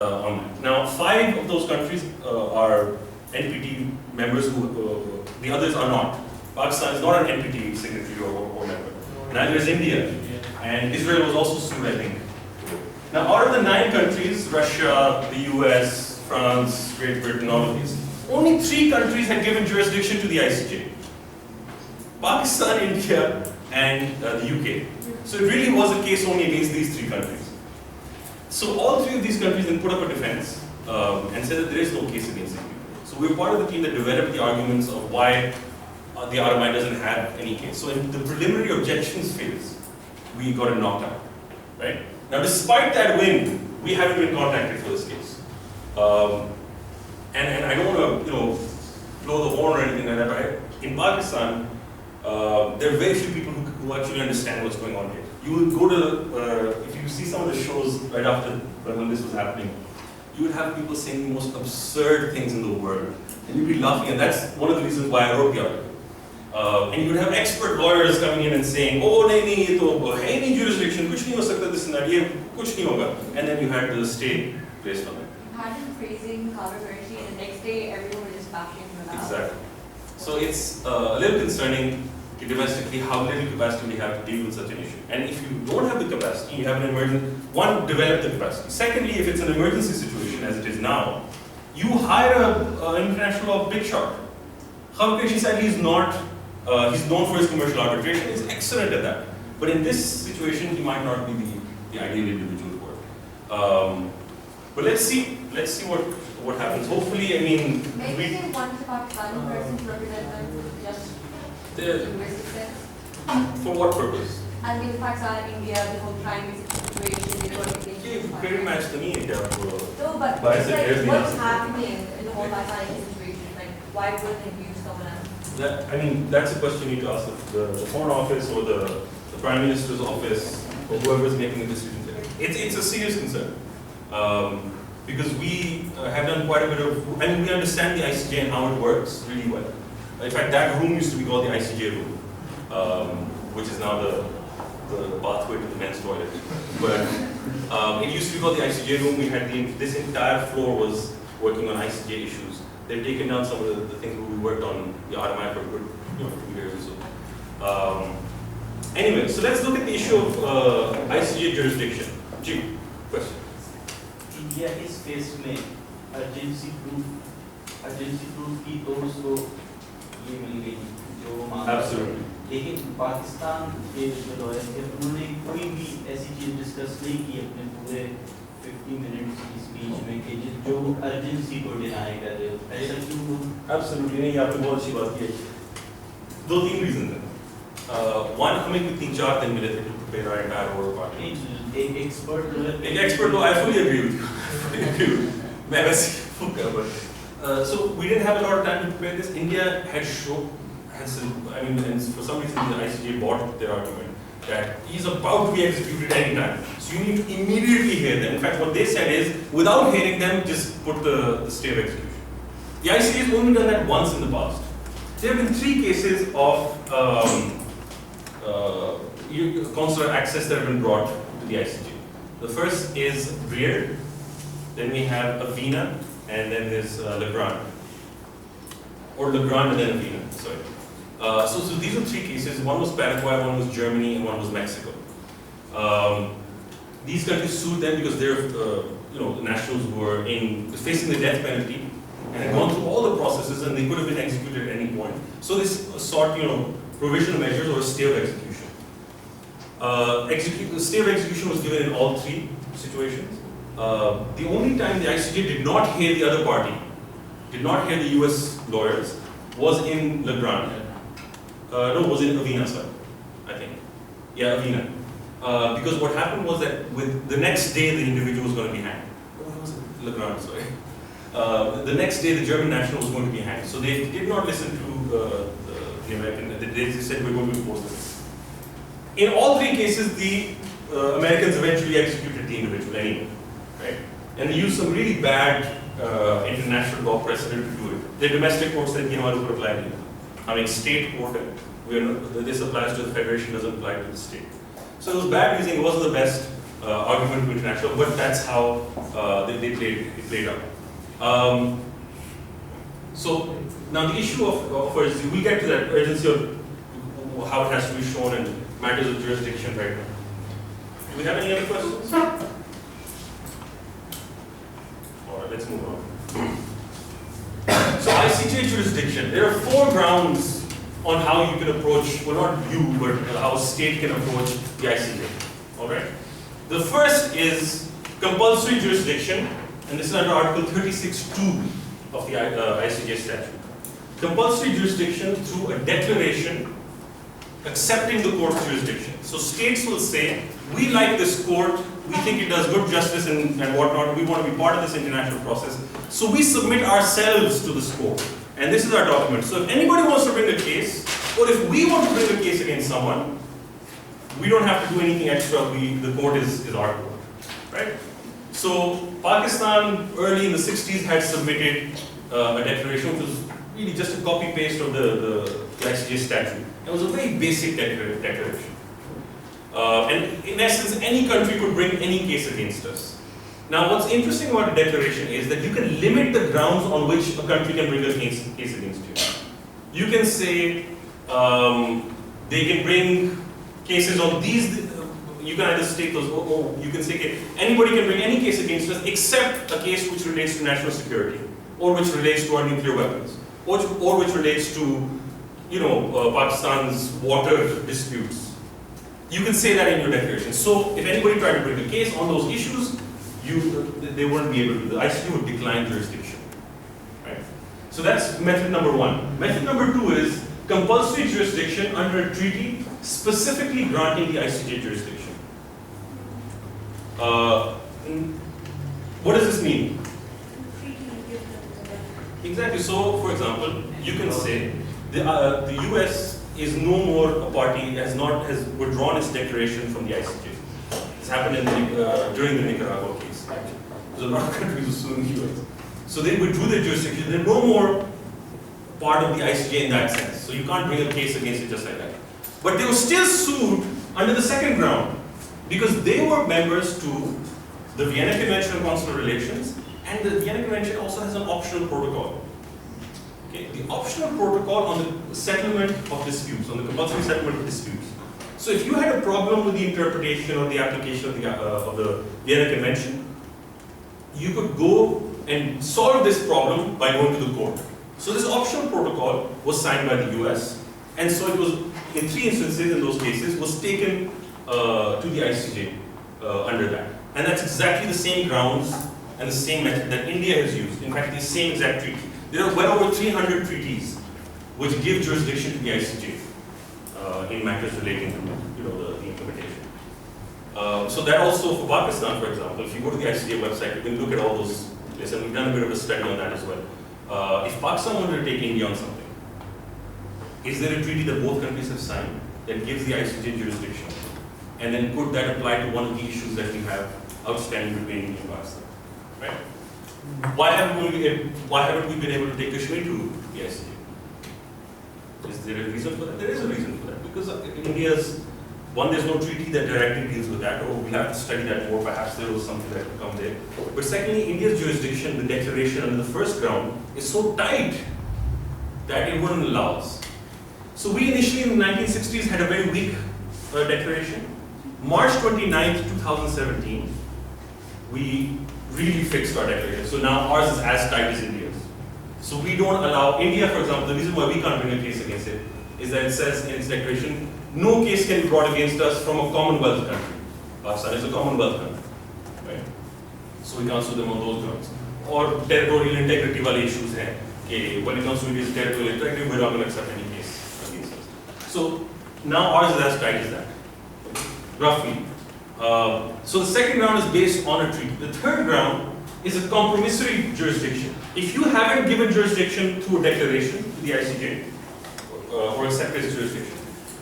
on that. Now, 5 of those countries are NPT members the others are not. Pakistan is not an NPT signatory or member. Neither is India. And Israel was also sued, I think. Now, out of the 9 countries, Russia, the US, France, Great Britain, all of these, only 3 countries had given jurisdiction to the ICJ. Pakistan, India, and the UK. So it really was a case only against these 3 countries. So all 3 of these countries then put up a defense and said that there is no case against these people. So we were part of the team that developed the arguments of why the RMI doesn't have any case. So in the preliminary objections phase, we got it knocked out, right? Now, despite that win, we haven't been contacted for this case. And I don't want to, blow the horn or anything like that, but in Pakistan, there are very few people who actually understand what's going on here. You would go to, if you see some of the shows right after when this was happening, you would have people saying the most absurd things in the world. And you'd be laughing, and that's one of the reasons why I wrote the article. And you would have expert lawyers coming in and saying, oh, nahi, ye to hai nahi jurisdiction, kuch nahi ho sakta, this and that, ye kuch nahi hoga. And then you had the stay placed on it. Imagine praising controversy, and the next day everyone was just bashing him out. Exactly. So it's a little concerning domestically how little capacity we have to deal with such an issue. And if you don't have the capacity, you have an emergency. One, develop the capacity. Secondly, if it's an emergency situation, as it is now, you hire an international law big shot. Khavkeshi said he's not. He's known for his commercial arbitration. He's excellent at that. But in this situation, he might not be the ideal individual for it. But let's see what happens. Hopefully, I mean, maybe they want the Pakistani person to represent them just linguistic sense. For what purpose? I mean, Pakistan, India, the whole crime situation, they don't think Very much to me, no, but it's like what's happening in the whole Pakistani situation? Like, why wouldn't they use someone else? That's a question you need to ask the Foreign Office or the Prime Minister's office or whoever is making the decision there. It's a serious concern. Because we have done quite a bit of, we understand the ICJ and how it works really well. In fact, that room used to be called the ICJ room, which is now the pathway to the men's toilet. But it used to be called the ICJ room. We had this entire floor was working on ICJ issues. They've taken down some of the things we worked on the RMI for a good 2 years or so. Anyway, so let's look at the issue of ICJ jurisdiction. G, question. India is faced में urgency proof की तो उसको ये मिल गई जो मांगा। Absolutely. लेकिन पाकिस्तान के जो लॉयर थे उन्होंने कोई भी ऐसी चीज डिस्कस नहीं की अपने पूरे 50 मिनट्स की स्पीच में कि जो अर्जेंसी को डिनाई कर रहे हो ऐसा क्यों? Absolutely नहीं, आपने बहुत अच्छी बात की है। 2-3 रीजन हैं। One, हमें कोई 3-4 दिन मिले थे to prepare our entire oral part. एक expert low, I fully agree with you. मैं वैसे but so we didn't have a lot of time to prepare this. India had and for some reason the ICJ bought their argument that he's about to be executed anytime. So you need to immediately hear them. In fact, what they said is, without hearing them, just put the stay of execution. The ICJ has only done that once in the past. There have been 3 cases of consular access that have been brought to the ICJ. The first is Breer, then we have Avina, and then there's Legrand. Or Legrand and then Avina, sorry. So these are 3 cases. One was Paraguay, one was Germany, and one was Mexico. These countries sued them because they're nationals who were facing the death penalty and had gone through all the processes and they could have been executed at any point. So they sought provisional measures or a stay of execution. The stay of execution was given in all 3 situations. The only time the ICJ did not hear the other party, did not hear the US lawyers, was in Legrand. Was in Avina, sir, I think. Yeah, Avina. Because what happened was that with the next day the individual was going to be hanged. What was it? Legrand, sorry. The next day the German national was going to be hanged. So they did not listen to the American. They said we're going to enforce this. In all 3 cases, the Americans eventually executed the individual anyway, right? And they used some really bad international law precedent to do it. The domestic court said, हमारे ऊपर apply नहीं. I mean, state court, this applies to the federation, doesn't apply to the state. So it was bad reasoning. It wasn't the best argument to international, but that's how they played out. So now the issue of urgency, we'll get to that urgency of how it has to be shown and matters of jurisdiction right now. Do we have any other questions? All right, let's move on. So ICJ jurisdiction, there are 4 grounds on how you can approach, well not you, but how a state can approach the ICJ. All right. The first is compulsory jurisdiction, and this is under Article 36(2) of the ICJ statute. Compulsory jurisdiction through a declaration accepting the court's jurisdiction. So states will say, we like this court, we think it does good justice and whatnot, we want to be part of this international process. So we submit ourselves to this court. And this is our document. So if anybody wants to bring a case, or if we want to bring a case against someone, we don't have to do anything extra, the court is our court, right? So Pakistan early in the 60s had submitted a declaration which was really just a copy-paste of the ICJ statute. It was a very basic declaration. And in essence, any country could bring any case against us. Now, what's interesting about a declaration is that you can limit the grounds on which a country can bring a case against you. You can say they can bring cases on these. You can either state those, or you can say anybody can bring any case against us except a case which relates to national security, or which relates to our nuclear weapons, or which relates to, Pakistan's water disputes. You can say that in your declaration. So if anybody tried to bring a case on those issues, they wouldn't be able to. The ICJ would decline jurisdiction. Right? So that's method number 1. Method number 2 is compulsory jurisdiction under a treaty specifically granting the ICJ jurisdiction. What does this mean? Exactly. So, for example, you can say the US is no more a party, has withdrawn its declaration from the ICJ. This happened during the Nicaragua case. There's a lot of countries who suing the US. So they withdrew their jurisdiction. They're no more part of the ICJ in that sense. So you can't bring a case against it just like that. But they were still sued under the second ground because they were members to the Vienna Convention on Consular Relations, and the Vienna Convention also has an optional protocol. Okay, the optional protocol on the settlement of disputes, on the compulsory settlement of disputes. So if you had a problem with the interpretation or the application of the Vienna Convention, you could go and solve this problem by going to the court. So this optional protocol was signed by the US, and so it was, in 3 instances in those cases, was taken to the ICJ under that. And that's exactly the same grounds and the same method that India has used. In fact, the same exact treaty. There are well over 300 treaties which give jurisdiction to the ICJ in matters relating to the implementation. So that also for Pakistan, for example, if you go to the ICJ website, you can look at all those lists, and we've done a bit of a study on that as well. If Pakistan wanted to take India on something, is there a treaty that both countries have signed that gives the ICJ jurisdiction? And then could that apply to one of the issues that we have outstanding between India and Pakistan? Right? Why haven't we been able to take Kashmir to the ICJ? Is there a reason for that? There is a reason for that. Because India's, one, there's no treaty that directly deals with that, or we'll have to study that more. Perhaps there was something that could come there. But secondly, India's jurisdiction, the declaration under the first ground, is so tight that it wouldn't allow us. So we initially in the 1960s had a very weak declaration. March 29th, 2017, we really fixed our declaration. So now ours is as tight as India's. So we don't allow, India, for example, the reason why we can't bring a case against it is that it says in its declaration, no case can be brought against us from a Commonwealth country. Pakistan is a Commonwealth country, right? So we can't sue them on those grounds. Or territorial integrity wale issues hai. Okay, when it comes to India's territorial integrity, we're not going to accept any case against us. So now ours is as tight as that, roughly. So the second ground is based on a treaty. The third ground is a compromissory jurisdiction. If you haven't given jurisdiction through a declaration to the ICJ, or accepted its jurisdiction,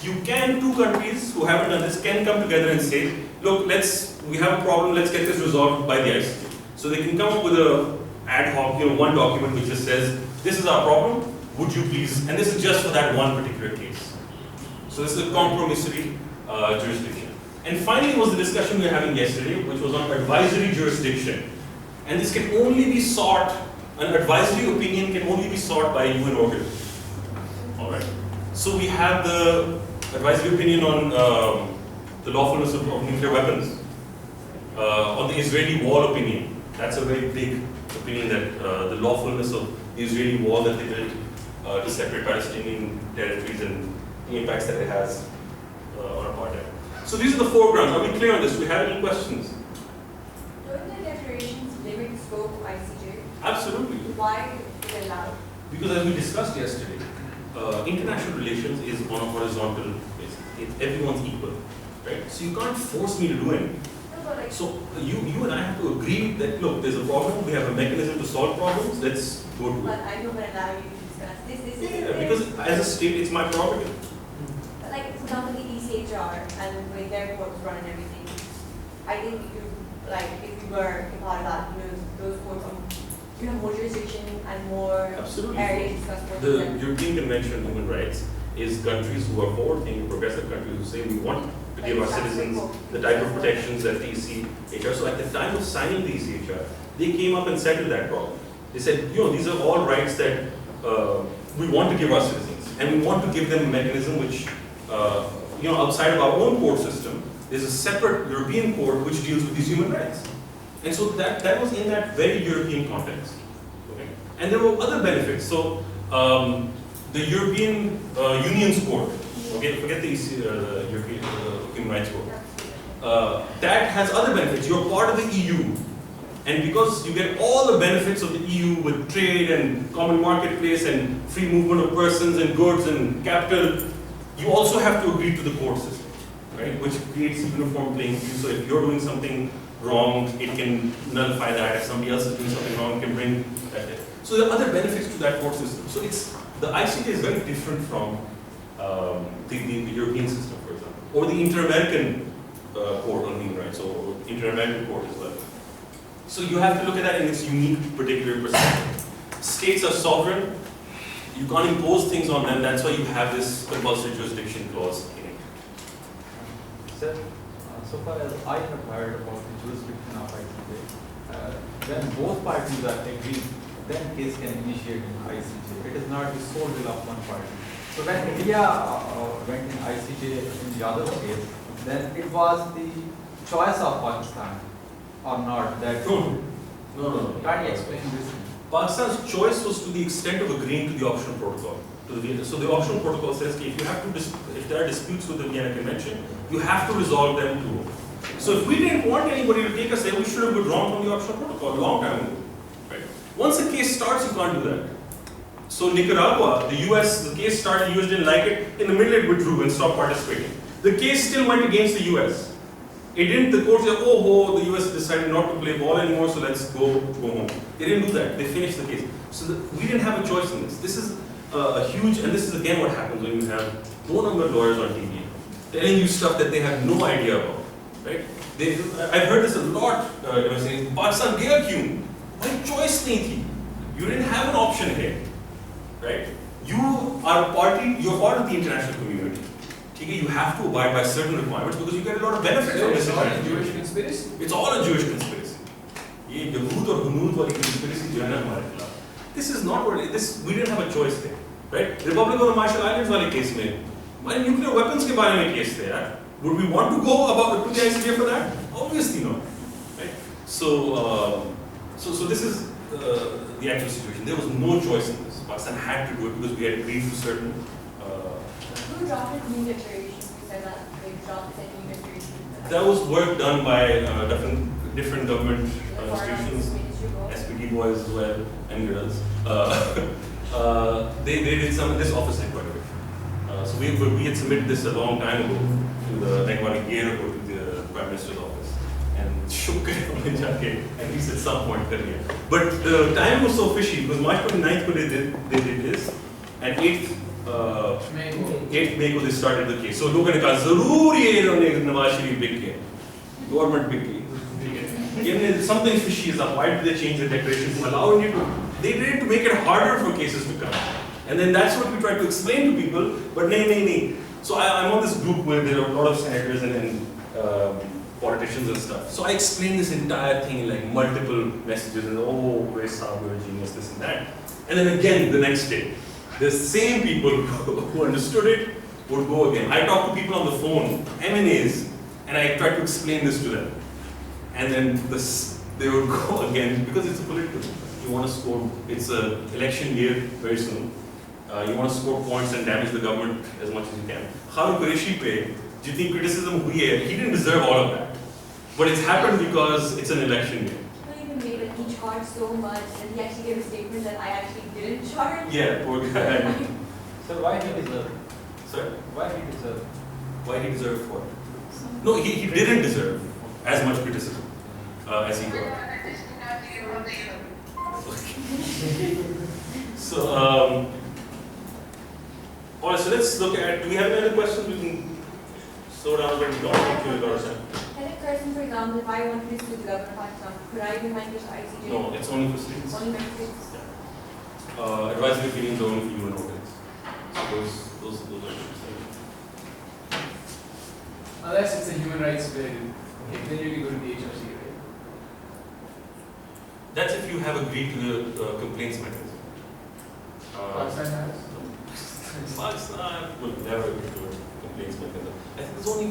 you can, 2 countries who haven't done this can come together and say, look, we have a problem, let's get this resolved by the ICJ. So they can come up with a ad hoc, one document which just says, this is our problem, would you please, and this is just for that one particular case. So this is a compromissory jurisdiction. And finally was the discussion we were having yesterday, which was on advisory jurisdiction. And this can only be sought, an advisory opinion can only be sought by a UN organ. Alright. So we have the advisory opinion on the lawfulness of nuclear weapons. On the Israeli wall opinion. That's a very big opinion that the lawfulness of the Israeli wall that they built to separate Palestinian territories and the impacts that it has on apartheid. So these are the four grounds. Are we clear on this? Do we have any questions? Don't the declarations limit the scope of ICJ? Absolutely. Why is it allowed? Because as we discussed yesterday, international relations is on a horizontal basis. Everyone's equal, right? So you can't force me to do anything. Like, So you and I have to agree that look, there's a problem. We have a mechanism to solve problems. Let's go to but it. I know, but allow you to discuss this. Yeah, because as a state, it's my prerogative. But like, for example, the ECHR and with their courts run and everything, I think you, like, if you were a part of that, you know, those courts, you have more jurisdiction and more Absolutely. area to discuss more. The European Convention on Human Rights is countries who are forward-thinking, progressive countries who say we want to give our citizens the type of protections that the ECHR. So at the time of signing the ECHR, they came up and settled that problem. They said, you know, these are all rights that we want to give our citizens, and we want to give them a mechanism which, you know, outside of our own court system, there's a separate European court which deals with these human rights. And so that was in that very European context. Okay? And there were other benefits. So the European Union's Court, okay, forget the European Human Rights Court, that has other benefits. You're part of the EU. And because you get all the benefits of the EU with trade and common marketplace and free movement of persons and goods and capital, you also have to agree to the court system, right? Which creates a uniform playing field. So if you're doing something wrong, it can nullify that. If somebody else is doing something wrong, it can bring that in. So there are other benefits to that court system. So it's, the ICJ is very different from the European system, for example, or the Inter-American Court on Human Rights, or Inter-American Court as well. So you have to look at that in its unique, particular perspective. States are sovereign. You can't impose things on them. That's why you have this compulsory jurisdiction clause in it. Sir, so far as I have heard about the jurisdiction of ICJ, when both parties are agreed, then case can initiate in ICJ. It is not the sole will of one party. So when India went in ICJ in Jadhav case, then it was the choice of Pakistan or not that. No. Can you explain this? Pakistan's choice was to the extent of agreeing to the optional protocol. So the optional protocol says that if there are disputes with the Vienna Convention, you have to resolve them too. So if we didn't want anybody to take us there, we should have withdrawn from the optional protocol a long time ago. Right? Once a case starts, you can't do that. So Nicaragua, the case started, the US didn't like it, in the middle it withdrew and stopped participating. The case still went against the US. It didn't, the court said, oh, the US decided not to play ball anymore, so let's go home. They didn't do that, they finished the case. So we didn't have a choice in this. This is a huge, and this is again what happens when you have no number of lawyers on TV telling you stuff that they have no idea about, right? I've heard this a lot, saying, Pakistan gaya kyun? Why choice nahi thi? You didn't have an option here, right? You're part of the international community. You have to abide by certain requirements because you get a lot of benefits from this. It's all a Jewish conspiracy. It's all a Jewish conspiracy. ये यहूद और हुनूद वाली conspiracy जो है ना हमारे खिलाफ. This is not really, we didn't have a choice there, right? Republic of the Marshall Islands वाले case में, हमारे nuclear weapons के बारे में case थे यार. Would we want to go to the ICJ for that? Obviously not, right? So this is the actual situation. There was no choice in this. Pakistan had to do it because we had agreed to certain. Who drafted new declarations? You said that they drafted new declarations. That was work done by different government institutions, SPD boys as well, and girls. They did some, this office did quite a bit. So we had submitted this a long time ago to a year ago to the Prime Minister's office. And shook it, at least at some point earlier. But the time was so fishy because March 29th they did this, and 8th May को they started the case. So लोगों ने कहा जरूर ये इन्होंने नवाज शरीफ बिक गया, government बिक गई. Something fishy is up. Why did they change the declaration to allow you to? They did it to make it harder for cases to come. And then that's what we tried to explain to people. But no. So I'm on this group where there are a lot of senators and politicians and stuff. So I explained this entire thing in like multiple messages and oh, Oves, you're a genius, this and that. And then again the next day, the same people who understood it would go again. I talked to people on the phone, M&As, and I tried to explain this to them. And then they would go again because it's a political. You want to score, it's an election year very soon. You want to score points and damage the government as much as you can. Harun Qureshi pe, jitni criticism hui hai, he didn't deserve all of that. But it's happened because it's an election year. He even made he charged so much, and he actually gave a statement that I actually didn't charge. Yeah, poor guy. So why he deserve? Sorry? Why he deserve? Why he deserved what? No, he didn't deserve as much criticism as he got. So, alright, so let's look at, do we have any other questions? We can slow down, but we don't have to a lot of time. Can a person, for example, if I wanted to sue the government of Pakistan, could I be my case to ICJ? No, it's only for states. Only my states? Advisory opinions are only for human organs. So those are Unless it's a human rights bill, okay, then you can go to the HRC, right? That's if you have agreed to the complaints mechanism. Pakistan has. Pakistan will never agree to a complaints mechanism. I think there's only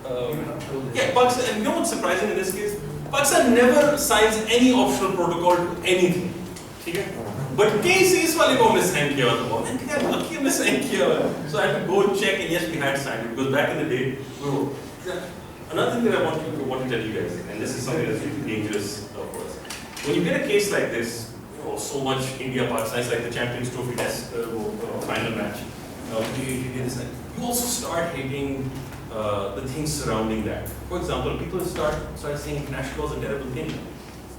Even up till this. yeah, Pakistan, and you know what's surprising in this case? Pakistan never signs any optional protocol to anything. Okay? But cases wale ko humne sign kiya hua tha. Maine kaha baki humne sign kiya hua hai. So I had to go check and yes, we had signed it because back in the day, we were. Another thing that I want to tell you guys, and this is something that's really dangerous for us. When you get a case like this, so much India-Pakistan, it's like the Champions Trophy test final match. You also start hating the things surrounding that. For example, people start saying international law is a terrible thing,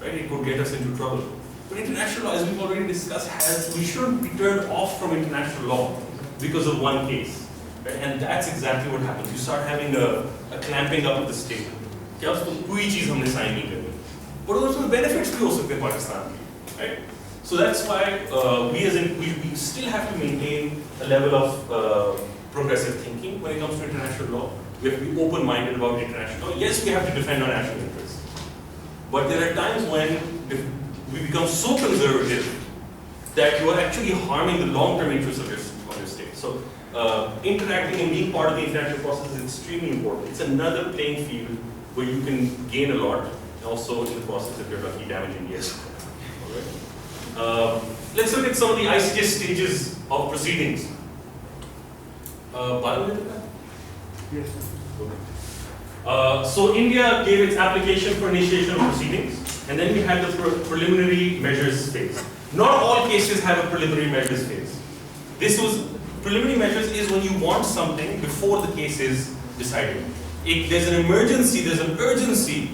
right? It could get us into trouble. But international law, as we've already discussed, we shouldn't be turned off from international law because of one case. Right? And that's exactly what happens. You start having a clamping up of the state. क्या उसको कोई चीज़ हमने sign नहीं करनी. But also the benefits भी हो सकते हैं पाकिस्तान के, right? So that's why we still have to maintain a level of progressive thinking when it comes to international law. We have to be open-minded about international law. Yes, we have to defend our national interests. But there are times when we become so conservative that you are actually harming the long-term interests of your state. So interacting and being part of the international process is extremely important. It's another playing field where you can gain a lot, and also in the process if you're lucky damage India as well. Let's look at some of the ICJ stages of proceedings. Yes. Okay. So India gave its application for initiation of proceedings, and then we had the preliminary measures phase. Not all cases have a preliminary measures phase. Preliminary measures is when you want something before the case is decided. If there's an emergency, there's an urgency,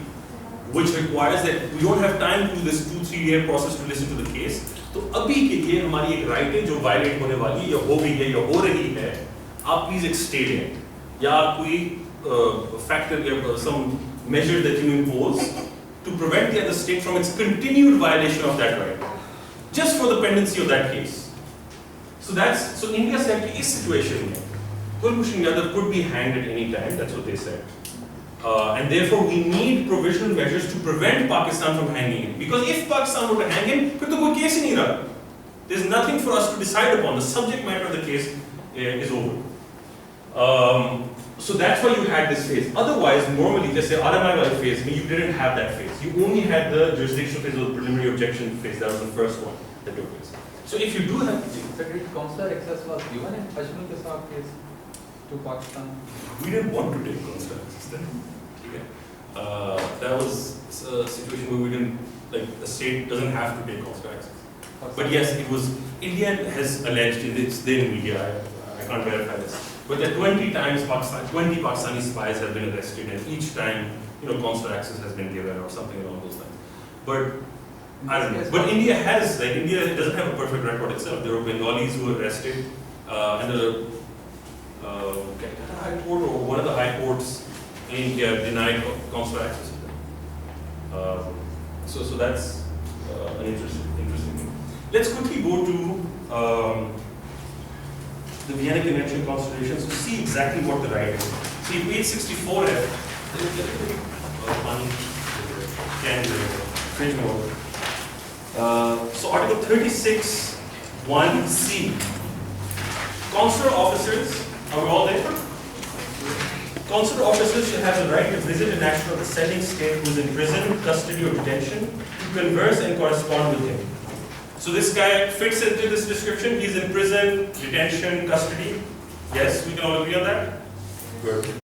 which requires that we don't have time to do this 2-3 year process to listen to the case. तो अभी के लिए हमारी एक right है जो violet होने वाली या हो गई है या हो रही है, आप प्लीज एक स्टे लें या कोई factor या some measure that you impose to prevent the other state from its continued violation of that right, just for the pendency of that case. So India said in this situation, Kulbhushan Jadhav could be hanged at any time. That's what they said. And therefore, we need provisional measures to prevent Pakistan from hanging him. Because if Pakistan were to hang him, फिर तो कोई case ही नहीं रहा. There's nothing for us to decide upon. The subject matter of the case is over. So that's why you had this phase. Otherwise, normally, just say RMI phase, you didn't have that phase. You only had the jurisdictional phase or the preliminary objection phase. That was the first one that took place. So if you do have, So did consular access was given in Kashmir Kasab case to Pakistan? we didn't want to take consular access then. Okay. That was a situation where we didn't, like, the state doesn't have to take consular access. But yes, it was, India has alleged in its then media, I can't verify this, but that 20 times 20 Pakistani spies have been arrested, and each time, consular access has been given or something along those lines. But I don't know. But India has, India doesn't have a perfect record itself. There were Bengalis who were arrested, and the Calcutta High Court or one of the high courts in India denied consular access to them. So that's an interesting thing. Let's quickly go to the Vienna Convention considerations to see exactly what the right is. See, page 64F Fringe mode. So Article 36, 1C. Consular officers, are we all there? Consular officers shall have the right to visit a national of the sending state who is in prison, custody, or detention, to converse and correspond with him. So this guy fits into this description. He's in prison, detention, custody. Yes, we can all agree on that? Good.